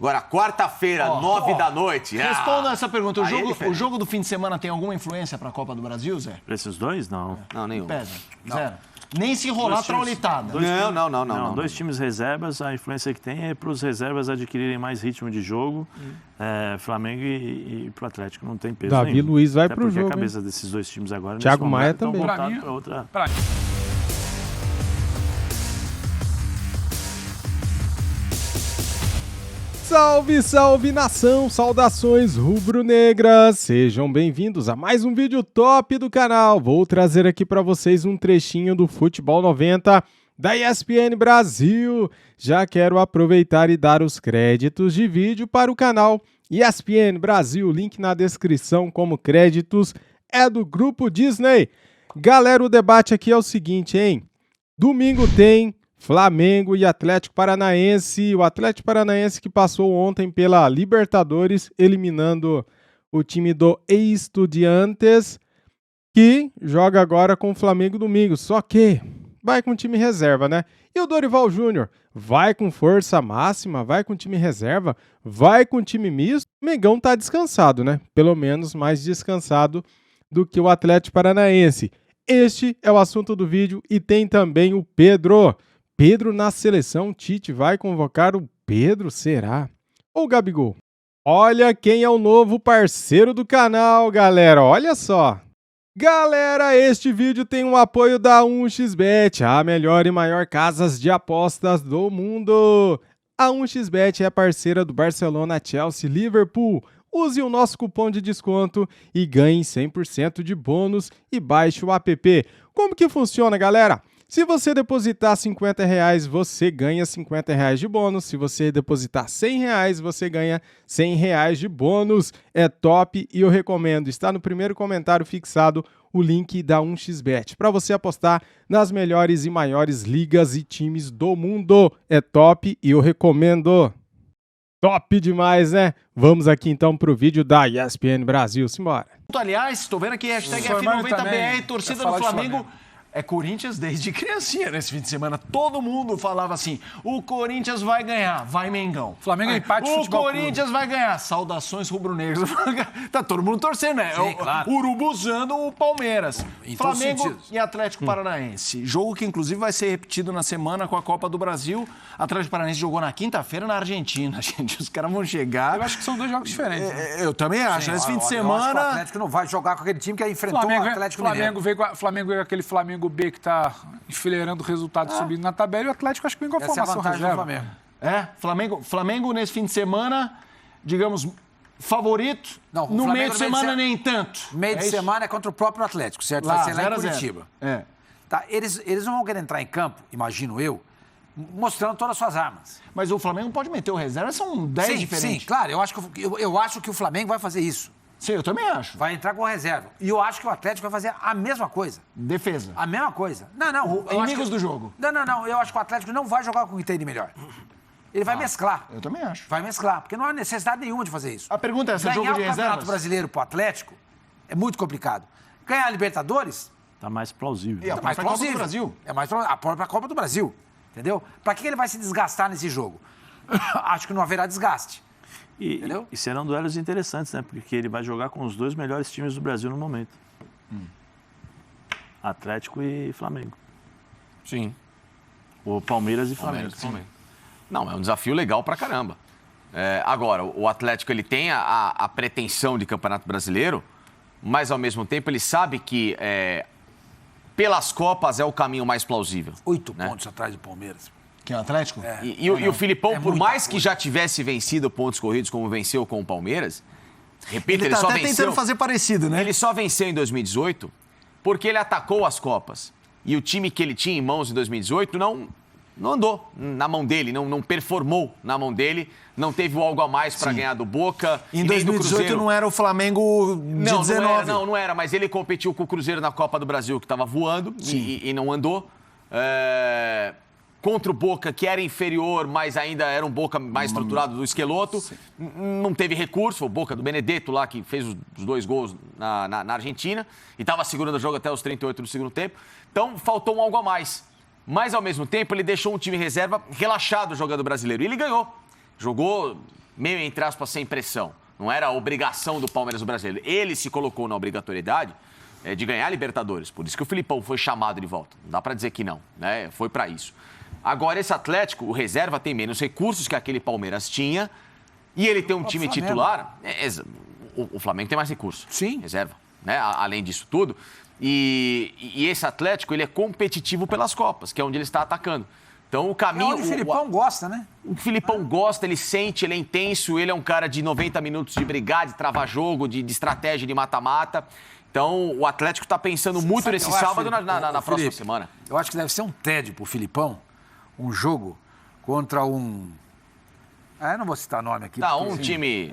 Agora, quarta-feira, 9 da noite... Responda essa pergunta. O jogo do fim de semana tem alguma influência para a Copa do Brasil, Zé? Para esses dois, não. Não, nenhum. Pesa. Zero. Nem se rolar traulitada. Não. Dois times reservas, a influência que tem é para os reservas adquirirem mais ritmo de jogo. Flamengo e pro Atlético não tem peso Davi nenhum. Luiz vai Até pro porque jogo. A cabeça desses dois times agora... Thiago Maia também. Para outra... Salve, salve nação, saudações rubro-negras, sejam bem-vindos a mais um vídeo top do canal. Vou trazer aqui para vocês um trechinho do Futebol 90 da ESPN Brasil. Já quero aproveitar e dar os créditos de vídeo para o canal ESPN Brasil, link na descrição como créditos, é do Grupo Disney. Galera, o debate aqui é o seguinte, hein? Domingo tem Flamengo e Atlético Paranaense. O Atlético Paranaense que passou ontem pela Libertadores, eliminando o time do Estudiantes, que joga agora com o Flamengo domingo. Só que vai com time reserva, né? E o Dorival Júnior vai com força máxima, vai com time reserva, vai com time misto. O Mengão tá descansado, né? Pelo menos mais descansado do que o Atlético Paranaense. Este é o assunto do vídeo e tem também o Pedro. Pedro na seleção, Tite vai convocar o Pedro, será? Ou o Gabigol? Olha quem é o novo parceiro do canal, galera, olha só. Galera, este vídeo tem um apoio da 1xBet, a melhor e maior casas de apostas do mundo. A 1xBet é parceira do Barcelona, Chelsea, Liverpool. Use o nosso cupom de desconto e ganhe 100% de bônus e baixe o app. Como que funciona, galera? Se você depositar R$50, você ganha R$50 de bônus. Se você depositar R$100, você ganha R$100 de bônus. É top e eu recomendo. Está no primeiro comentário fixado o link da 1xBet para você apostar nas melhores e maiores ligas e times do mundo. É top e eu recomendo. Top demais, né? Vamos aqui então para o vídeo da ESPN Brasil. Simbora. Aliás, estou vendo aqui, hashtag F90BR, torcida do Flamengo. É Corinthians desde criancinha nesse fim de semana. Todo mundo falava assim, o Corinthians vai ganhar, vai Mengão. Flamengo é empate de futebol. O Corinthians vai ganhar. Saudações rubro-negras. Tá todo mundo torcendo, né? Sim, claro. Urubuzando o Palmeiras. Flamengo e Atlético Paranaense. Jogo que inclusive vai ser repetido na semana com a Copa do Brasil. Atlético Paranaense jogou na quinta-feira na Argentina, gente. Os caras vão chegar. Eu acho que são dois jogos diferentes. Né? Eu também acho. Sim, nesse fim de eu semana... acho que o Atlético não vai jogar com aquele time que enfrentou o Atlético Mineiro. Flamengo veio com aquele Flamengo B que está enfileirando o resultado subindo na tabela e o Atlético acho que vem com a formação reserva. Flamengo nesse fim de semana, digamos, favorito. Não, no meio de semana nem tanto. Meio de semana é contra o próprio Atlético, certo? Lá, vai ser lá em 0-0. Curitiba. Tá, eles não vão querer entrar em campo, imagino eu, mostrando todas as suas armas. Mas o Flamengo pode meter o reserva, são 10 diferentes. Sim, claro, eu acho que o Flamengo vai fazer isso. Sim, eu também acho. Vai entrar com reserva. E eu acho que o Atlético vai fazer a mesma coisa. Defesa. A mesma coisa. Não. Inimigos do jogo. Não. Eu acho que o Atlético não vai jogar com o que tem de melhor. Ele vai mesclar. Eu também acho. Vai mesclar, porque não há necessidade nenhuma de fazer isso. A pergunta é essa, jogo de Ganhar o Campeonato reservas? Brasileiro pro Atlético é muito complicado. Ganhar a Libertadores... Tá mais plausível. É mais plausível. Copa do Brasil. É mais a própria Copa do Brasil. Entendeu? Pra que ele vai se desgastar nesse jogo? Acho que não haverá desgaste. E serão duelos interessantes, né? Porque ele vai jogar com os dois melhores times do Brasil no momento. Atlético e Flamengo. Sim. O Palmeiras e Flamengo. Não, é um desafio legal pra caramba. Agora, o Atlético ele tem a pretensão de Campeonato Brasileiro, mas ao mesmo tempo ele sabe que pelas Copas é o caminho mais plausível. 8 pontos atrás do Palmeiras. Que é o Atlético? E o Filipão, por mais que já tivesse vencido pontos corridos como venceu com o Palmeiras, repito, ele tá só até venceu... tentando fazer parecido, né? Ele só venceu em 2018 porque ele atacou as Copas. E o time que ele tinha em mãos em 2018 não andou na mão dele, não performou na mão dele, não teve o algo a mais para ganhar do Boca. Em 2018 não era o Flamengo de 19. Não era, mas ele competiu com o Cruzeiro na Copa do Brasil, que estava voando e não andou. Contra o Boca, que era inferior, mas ainda era um Boca mais estruturado do Esqueloto. Não teve recurso, o Boca do Benedetto lá, que fez os 2 gols na Argentina, e estava segurando o jogo até os 38 do segundo tempo. Então, faltou um algo a mais. Mas, ao mesmo tempo, ele deixou um time reserva relaxado jogando brasileiro. E ele ganhou. Jogou meio, entre aspas, sem pressão. Não era a obrigação do Palmeiras do Brasileiro. Ele se colocou na obrigatoriedade de ganhar a Libertadores. Por isso que o Filipão foi chamado de volta. Não dá para dizer que não, né? Foi para isso. Agora, esse Atlético, o reserva, tem menos recursos que aquele Palmeiras tinha. E ele tem um time titular. O Flamengo tem mais recursos. Sim. Reserva, né? Além disso tudo. E esse Atlético, ele é competitivo pelas Copas, que é onde ele está atacando. Então, o caminho... O Filipão gosta, né? O Filipão gosta, ele sente, ele é intenso, ele é um cara de 90 minutos de brigar, de travar jogo, de estratégia, de mata-mata. Então, o Atlético está pensando muito nesse sábado na próxima semana. Eu acho que deve ser um tédio pro Filipão, um jogo contra um... eu não vou citar nome aqui. Tá, um time...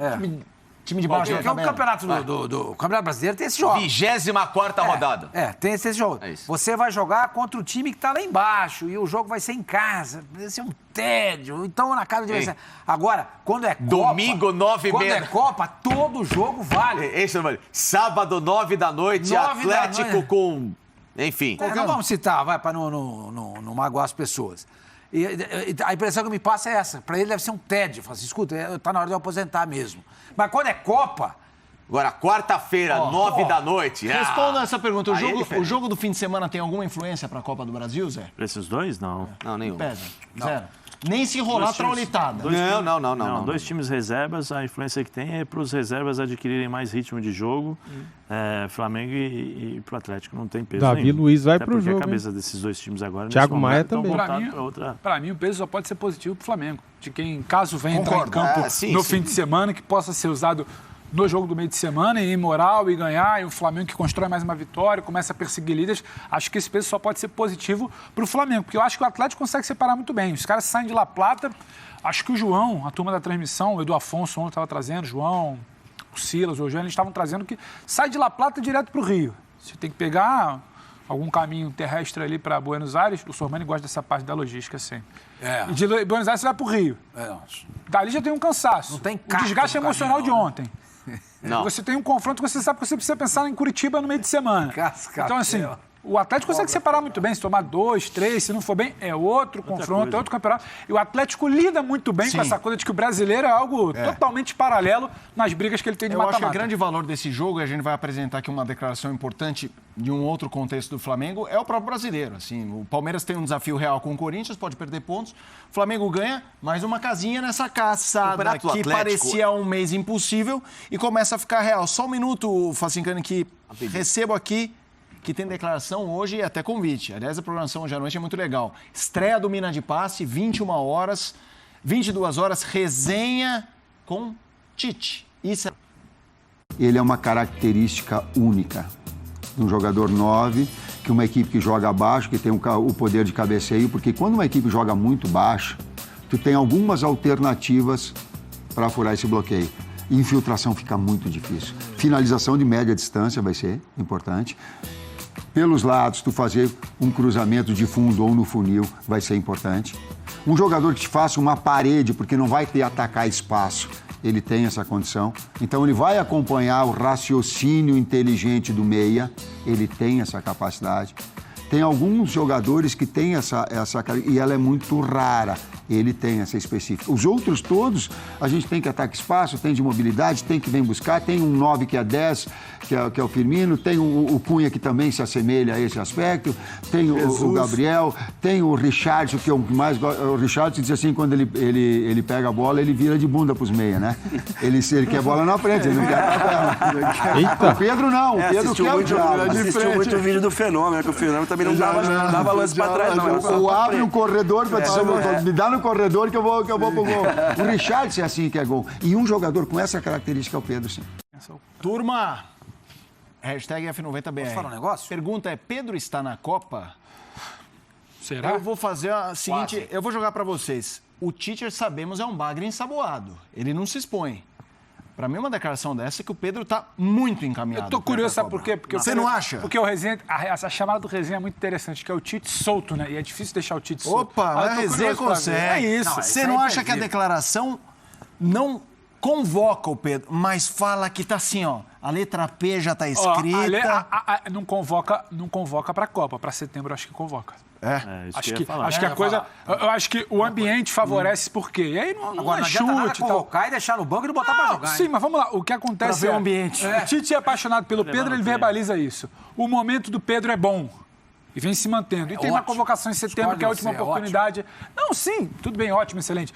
Time de baixo. Porque o campeonato do Campeonato Brasileiro tem esse jogo. 24ª rodada. Tem esse jogo. É isso. Você vai jogar contra o time que tá lá embaixo e o jogo vai ser em casa. Vai ser um tédio. Então, na casa de... Agora, quando é Copa... Domingo, 9h30. Quando é Copa, todo jogo vale. Esse vale. Sábado, 9 da noite, 9 Atlético da noite. Com... Enfim. Não vamos citar, vai, para não magoar as pessoas. E a impressão que me passa é essa. Para ele deve ser um tédio. Fala assim, escuta, tá na hora de eu aposentar mesmo. Mas quando é Copa... Agora, quarta-feira, 9 da noite... Responda essa pergunta. O jogo do fim de semana tem alguma influência para a Copa do Brasil, Zé? Para esses dois, não. Não, nenhum. Pesa. Zero. Nem se rolar traulitada. Não. Dois times reservas, a influência que tem é para os reservas adquirirem mais ritmo de jogo. Flamengo e para o Atlético não tem peso Davi nenhum. Luiz vai Até para o jogo. A cabeça desses dois times agora... Thiago Maia também. Para mim, o peso só pode ser positivo para o Flamengo. De quem, caso venha entrar em campo no fim de semana, que possa ser usado no jogo do meio de semana, e ir moral e ganhar, e o Flamengo que constrói mais uma vitória, começa a perseguir líderes. Acho que esse peso só pode ser positivo para o Flamengo, porque eu acho que o Atlético consegue separar muito bem. Os caras saem de La Plata, acho que o João, a turma da transmissão, o Edu Afonso ontem estava trazendo, o João, o Silas, o Eugênio, eles estavam trazendo que sai de La Plata direto para o Rio. Você tem que pegar algum caminho terrestre ali para Buenos Aires, o Sormani gosta dessa parte da logística sempre. E de Buenos Aires você vai para o Rio. Dali já tem um cansaço. Não tem o desgaste emocional de ontem. Não. Você tem um confronto que você sabe que você precisa pensar em Curitiba no meio de semana. Então, assim, o Atlético consegue separar muito bem. Se tomar 2, 3, se não for bem, é outro confronto, é outro campeonato. E o Atlético lida muito bem com essa coisa de que o brasileiro é algo totalmente paralelo nas brigas que ele tem de mata-mata. Eu acho que o grande valor desse jogo, e a gente vai apresentar aqui uma declaração importante de um outro contexto do Flamengo, é o próprio brasileiro. Assim, o Palmeiras tem um desafio real com o Corinthians, pode perder pontos. O Flamengo ganha mais uma casinha nessa caçada que parecia um mês impossível e começa a ficar real. Só um minuto, Facincani, que recebo aqui que tem declaração hoje e até convite. Aliás, a programação hoje à noite é muito legal. Estreia do Mina de Passe, 21 horas, 22 horas, resenha com Tite. Isso é... Ele é uma característica única de um jogador 9, que uma equipe que joga baixo, que tem o poder de cabeceio, porque quando uma equipe joga muito baixo, tu tem algumas alternativas para furar esse bloqueio. Infiltração fica muito difícil. Finalização de média distância vai ser importante. Pelos lados, tu fazer um cruzamento de fundo ou no funil vai ser importante. Um jogador que te faça uma parede, porque não vai ter atacar espaço, ele tem essa condição. Então, ele vai acompanhar o raciocínio inteligente do meia, ele tem essa capacidade. Tem alguns jogadores que têm essa e ela é muito rara. Ele tem essa específica. Os outros todos, a gente tem que atacar espaço, tem de mobilidade, tem que vem buscar. Tem um 9 que é 10, que é o Firmino. Tem o Cunha, que também se assemelha a esse aspecto. Tem o Gabriel. Tem o Richardson, que é o que mais gosta. O Richardson diz assim, quando ele pega a bola, ele vira de bunda pros meia, né? Ele quer a bola na frente, ele não quer atrapalhar. Eita. O Pedro não. O Pedro assistiu muito o vídeo do Fenômeno, que o Fenômeno também não dava lance pra trás, não. Ou abre um corredor pra dizer, me dá no corredor que eu vou pro gol. O Richardson é assim que é gol. E um jogador com essa característica é o Pedro, sim. Turma, hashtag F90BR. Posso falar um negócio? Pergunta é, Pedro está na Copa? Será? Eu vou fazer a seguinte, eu vou jogar pra vocês. O Tite, sabemos, é um bagre ensaboado. Ele não se expõe. Pra mim, uma declaração dessa é que o Pedro tá muito encaminhado. Eu tô curioso, sabe por quê? Porque você não acha? Porque o Resenha, a chamada do Resenha é muito interessante, que é o Tite solto, né? E é difícil deixar o Tite solto. Opa, mas a Resenha consegue. É isso. Você não acha que a declaração não convoca o Pedro, mas fala que tá assim, ó, a letra P já tá escrita. Não convoca pra Copa, pra setembro acho que convoca. Acho que a coisa... Eu acho que o ambiente favorece por quê? E aí não adianta nada colocar e deixar no banco e não botar pra jogar. Sim, mas vamos lá. O que acontece o ambiente. O Tite é apaixonado pelo Pedro, ele verbaliza isso. O momento do Pedro é bom. E vem se mantendo. E tem uma convocação em setembro, que é a última oportunidade. Não, sim, tudo bem, ótimo, excelente.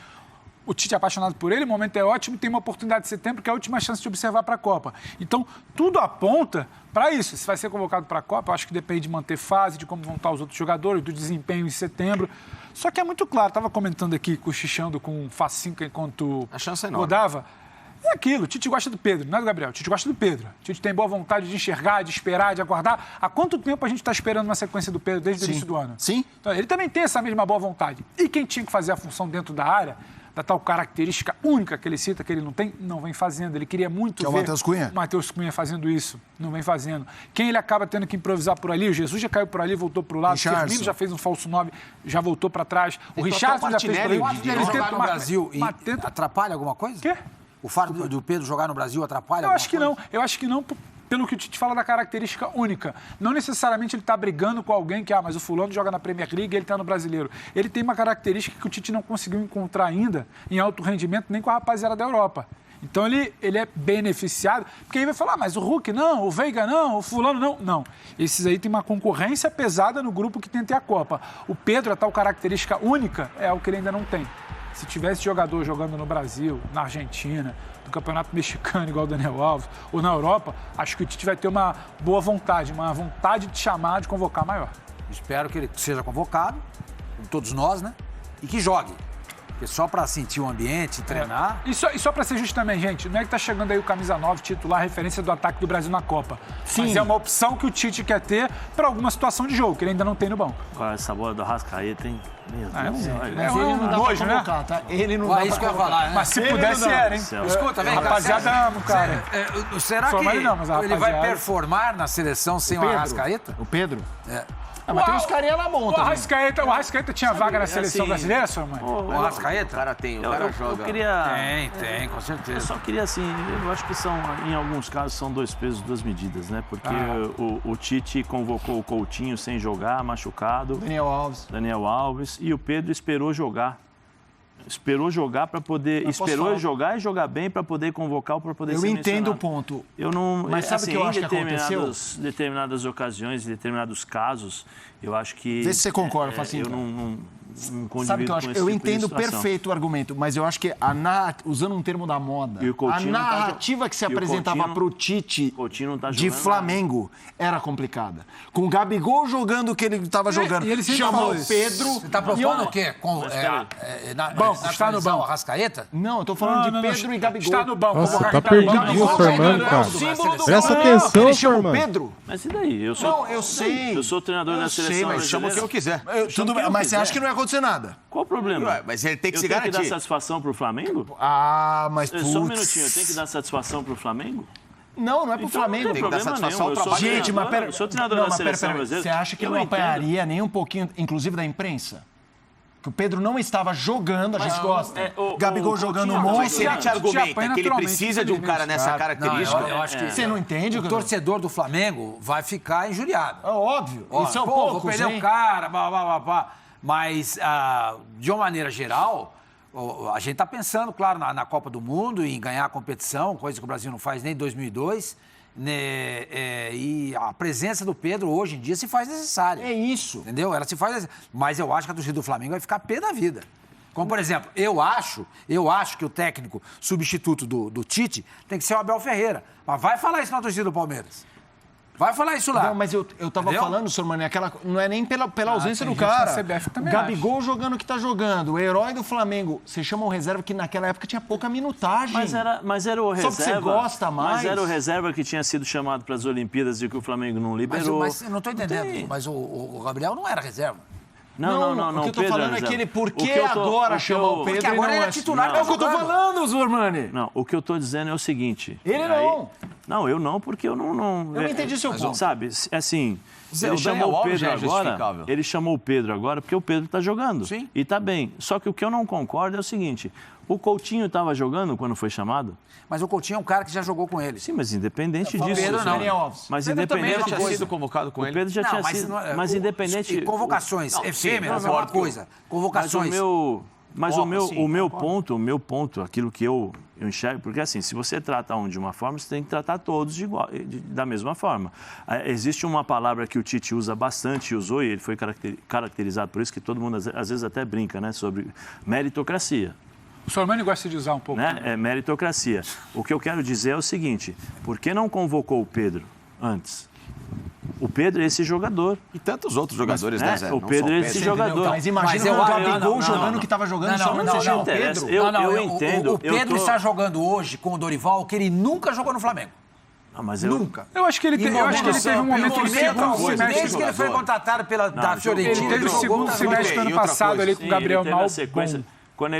O Tite é apaixonado por ele, o momento é ótimo, tem uma oportunidade de setembro, que é a última chance de observar para a Copa. Então, tudo aponta para isso. Se vai ser convocado para a Copa, eu acho que depende de manter fase, de como vão estar os outros jogadores, do desempenho em setembro. Só que é muito claro, estava comentando aqui, cochichando com o Facinca enquanto a chance é enorme. Rodava. É aquilo, o Tite gosta do Pedro, não é do Gabriel, o Tite gosta do Pedro. O Tite tem boa vontade de enxergar, de esperar, de aguardar. Há quanto tempo a gente está esperando uma sequência do Pedro desde o início do ano? Sim. Então, ele também tem essa mesma boa vontade. E quem tinha que fazer a função dentro da área, da tal característica única que ele cita, que ele não tem, não vem fazendo. Ele queria muito ver... o Matheus Cunha. O Matheus Cunha fazendo isso, não vem fazendo. Quem ele acaba tendo que improvisar por ali, o Jesus já caiu por ali, voltou para o lado, o Firmino já fez um falso 9, já voltou para trás, o Richardson já fez por ali. Ele jogar no Brasil e atrapalha alguma coisa? Quê? O fato do Pedro jogar no Brasil atrapalha alguma coisa? Eu acho que não, pelo que o Tite fala da característica única. Não necessariamente ele está brigando com alguém que, mas o fulano joga na Premier League e ele está no Brasileiro. Ele tem uma característica que o Tite não conseguiu encontrar ainda em alto rendimento, nem com a rapaziada da Europa. Então ele é beneficiado, porque aí vai falar, mas o Hulk não, o Veiga não, o fulano não. Não, esses aí tem uma concorrência pesada no grupo que tenta a Copa. O Pedro, a tal característica única, é o que ele ainda não tem. Se tivesse jogador jogando no Brasil, na Argentina, no Campeonato Mexicano, igual o Daniel Alves, ou na Europa, acho que o Tite vai ter uma boa vontade, uma vontade de chamar, de convocar maior. Espero que ele seja convocado, como todos nós, né? E que jogue. Porque só para sentir o ambiente, treinar... E só para ser justo também, gente, não é que tá chegando aí o camisa 9 titular, referência do ataque do Brasil na Copa. Sim. Mas é uma opção que o Tite quer ter para alguma situação de jogo, que ele ainda não tem no banco. Qual é essa bola do Arrascaeta, hein? Mas ele não dá pra convocar, tá? Ele não dá pra convocar. Mas se pudesse, era, hein? Escuta, vem cá. Rapaziada ama o cara. Será que ele vai performar na seleção sem o Arrascaeta? O Pedro? Mas tem uns carinha na mão também. O Arrascaeta tinha vaga na seleção brasileira, sua mãe? O Arrascaeta? O cara tem, o cara joga. Eu queria... Tem, com certeza. Eu só queria, assim, eu acho que em alguns casos, são dois pesos, duas medidas, né? Porque o Tite convocou o Coutinho sem jogar, machucado. Daniel Alves. E o Pedro esperou jogar. Esperou jogar para poder... jogar e jogar bem para poder convocar ou para poder ser mencionado. Eu entendo o ponto. Eu não... Mas sabe o que eu acho que aconteceu? Em determinadas ocasiões, em determinados casos, eu acho que... Vê se você concorda, Facinho. Eu não sabe o que eu acho? Eu entendo perfeito o argumento, mas eu acho que usando um termo da moda, a narrativa que se apresentava para o Tite de Flamengo era complicada. Com o Gabigol jogando o que ele estava jogando, ele chamou o Pedro... Você está propondo o quê? Está no banco Arrascaeta? Não, eu estou falando de Pedro e Gabigol. Está no banco. Nossa, tá perdidinho o Formando, cara. Presta atenção, Formando. Pedro? Mas e daí? Eu sei. Eu sou o treinador da seleção mas chama o que eu quiser. Tudo bem, mas você acha que não ia acontecer nada? Qual o problema? Mas ele tem que se garantir. Eu tenho que dar satisfação pro Flamengo? Mas putz. Só um minutinho, eu tenho que dar satisfação pro Flamengo? Não é pro Flamengo. Não tem problema nenhum. Gente, mas pera... Eu sou treinador da seleção brasileira. Você acha que ele não apanharia nem um pouquinho, inclusive da imprensa? Que o Pedro não estava jogando, a gente gosta. Gabigol jogando um monte. Mas se ele te argumenta que ele precisa de um cara nessa característica... Eu acho que você não entende? O torcedor do Flamengo vai ficar injuriado. Óbvio. Isso é um pouco. Vou perder o cara, Mas, de uma maneira geral, a gente está pensando, claro, na Copa do Mundo, em ganhar a competição, coisa que o Brasil não faz nem em 2002. Né, e a presença do Pedro hoje em dia se faz necessária. É isso. Entendeu? Ela se faz necessária. Mas eu acho que a torcida do Flamengo vai ficar pé da vida. Como, por exemplo, eu acho que o técnico substituto do Tite tem que ser o Abel Ferreira. Mas vai falar isso na torcida do Palmeiras. Vai falar isso lá. Não, mas eu tava falando, senhor Mané, não é nem pela ausência do cara. O Gabigol jogando o que tá jogando, o herói do Flamengo. Você chama um reserva que naquela época tinha pouca minutagem. Mas era o reserva. Só que você gosta mais. Mas era o reserva que tinha sido chamado para as Olimpíadas e que o Flamengo não liberou. Mas eu não tô entendendo. Mas o Gabriel não era reserva. Não. O que eu tô falando é que ele, por que agora chama o Pedro? Porque agora ele é titular. É o que eu tô falando, Zurmani. Não, o que eu tô dizendo é o seguinte. Ele não. Não, eu não, porque eu não... Eu não entendi seu ponto. Sabe, assim, Ele chamou o Pedro agora. Ele chamou o Pedro agora porque o Pedro está jogando. Sim. E está bem. Só que o que eu não concordo é o seguinte: o Coutinho estava jogando quando foi chamado? Mas o Coutinho é um cara que já jogou com ele. Sim, mas independente disso. Pedro não. Mas Pedro independente também já tinha sido convocado com ele. O Pedro já tinha sido. Mas independente. Convocações efêmeras é uma coisa. Convocações. Mas o meu ponto, aquilo que eu enxergo, porque assim, se você trata um de uma forma, você tem que tratar todos da mesma forma. Existe uma palavra que o Tite usa bastante, usou, e ele foi caracterizado por isso, que todo mundo às vezes até brinca, né, sobre meritocracia. O Sormani gosta de usar um pouco. Né? É meritocracia. O que eu quero dizer é o seguinte: por que não convocou o Pedro antes? O Pedro é esse jogador. E tantos outros jogadores, né, Zé? O Pedro é esse jogador. Mas imagina o Gabigol jogando o que estava jogando, só não seja o Pedro. Eu entendo. O Pedro está jogando hoje com o Dorival, que ele nunca jogou no Flamengo. Nunca. Eu acho que ele teve um momento no segundo semestre. Desde que ele foi contratado da Fiorentina. Ele teve o segundo semestre do ano passado ali com o Gabriel Mal. Quando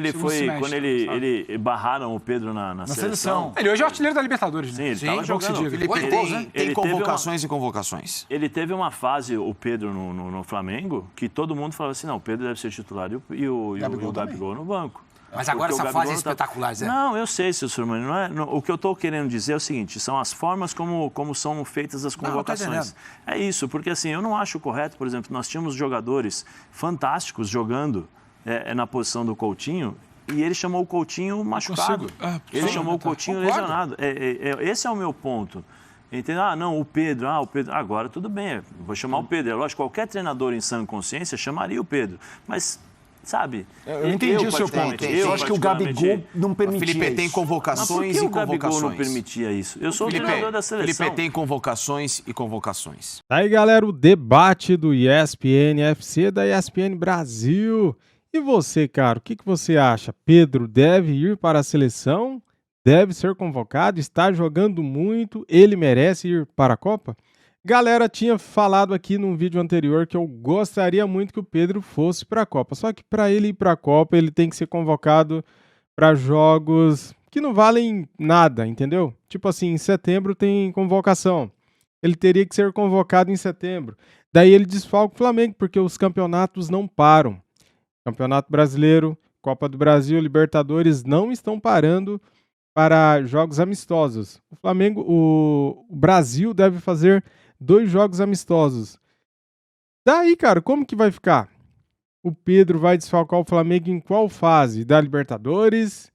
ele barraram o Pedro na seleção. Ele hoje é o artilheiro da Libertadores. Sim, ele estava jogando. Tem convocações e convocações. Ele teve uma fase, o Pedro, no Flamengo, que todo mundo falava assim, não, o Pedro deve ser titular e o Gabigol no banco. Mas agora essa fase é espetacular, Zé. Não, eu sei, seu Sormani. O que eu estou querendo dizer é o seguinte: são as formas como são feitas as convocações. É isso, porque assim, eu não acho correto, por exemplo, nós tínhamos jogadores fantásticos jogando na posição do Coutinho, e ele chamou o Coutinho machucado. Ele chamou o Coutinho lesionado. Esse é o meu ponto. Entendeu? O Pedro. Agora tudo bem, vou chamar o Pedro. É lógico, qualquer treinador em sã consciência chamaria o Pedro. Mas, sabe... Eu entendi o seu ponto. Eu acho que o Gabigol não permitia isso. Felipe, tem convocações e convocações. Por que o Gabigol não permitia isso? Eu sou o treinador da seleção. Felipe, tem convocações e convocações. Aí, galera, o debate do ESPN FC da ESPN Brasil. E você, cara, o que você acha? Pedro deve ir para a seleção? Deve ser convocado? Está jogando muito? Ele merece ir para a Copa? Galera, tinha falado aqui num vídeo anterior que eu gostaria muito que o Pedro fosse para a Copa. Só que para ele ir para a Copa, ele tem que ser convocado para jogos que não valem nada, entendeu? Tipo assim, em setembro tem convocação. Ele teria que ser convocado em setembro. Daí ele desfalca o Flamengo, porque os campeonatos não param. Campeonato Brasileiro, Copa do Brasil, Libertadores não estão parando para jogos amistosos. O Flamengo, o Brasil deve fazer 2 jogos amistosos. Daí, cara, como que vai ficar? O Pedro vai desfalcar o Flamengo em qual fase? Da Libertadores?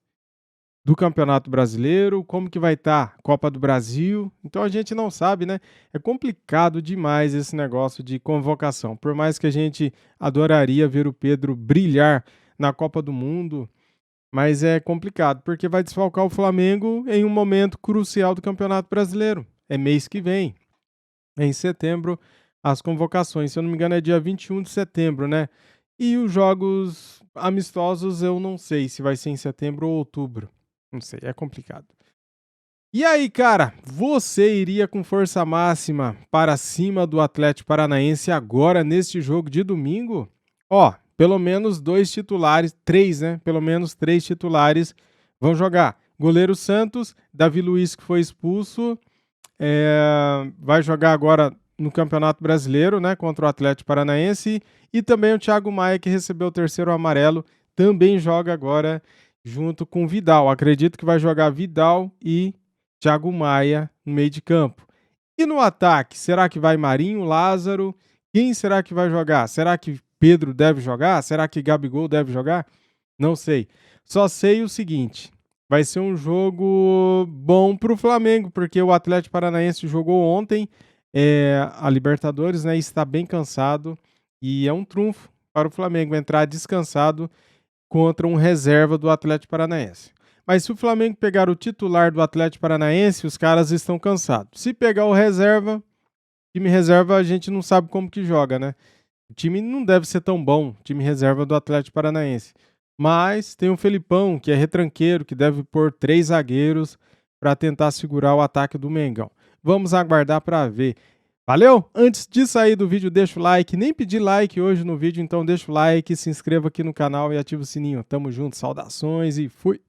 Do Campeonato Brasileiro? Como que vai estar? Copa do Brasil? Então a gente não sabe, né? É complicado demais esse negócio de convocação. Por mais que a gente adoraria ver o Pedro brilhar na Copa do Mundo, mas é complicado, porque vai desfalcar o Flamengo em um momento crucial do Campeonato Brasileiro. É mês que vem. Em setembro, as convocações. Se eu não me engano, é dia 21 de setembro, né? E os jogos amistosos, eu não sei se vai ser em setembro ou outubro. Não sei, é complicado. E aí, cara, você iria com força máxima para cima do Atlético Paranaense agora neste jogo de domingo? Pelo menos 2 titulares, 3, né? Pelo menos 3 titulares vão jogar. Goleiro Santos, Davi Luiz, que foi expulso, vai jogar agora no Campeonato Brasileiro, né? Contra o Atlético Paranaense. E também o Thiago Maia, que recebeu o 3º amarelo, também joga agora junto com o Vidal. Acredito que vai jogar Vidal e Thiago Maia no meio de campo. E no ataque, será que vai Marinho, Lázaro? Quem será que vai jogar? Será que Pedro deve jogar? Será que Gabigol deve jogar? Não sei. Só sei o seguinte, vai ser um jogo bom para o Flamengo, porque o Atlético Paranaense jogou ontem a Libertadores, né? Está bem cansado e é um trunfo para o Flamengo entrar descansado contra um reserva do Atlético Paranaense. Mas se o Flamengo pegar o titular do Atlético Paranaense, os caras estão cansados. Se pegar o time reserva, a gente não sabe como que joga, né? O time não deve ser tão bom, o time reserva do Atlético Paranaense. Mas tem o Felipão, que é retranqueiro, que deve pôr 3 zagueiros para tentar segurar o ataque do Mengão. Vamos aguardar para ver. Valeu? Antes de sair do vídeo, deixa o like. Nem pedi like hoje no vídeo, então deixa o like, se inscreva aqui no canal e ativa o sininho. Tamo junto, saudações e fui!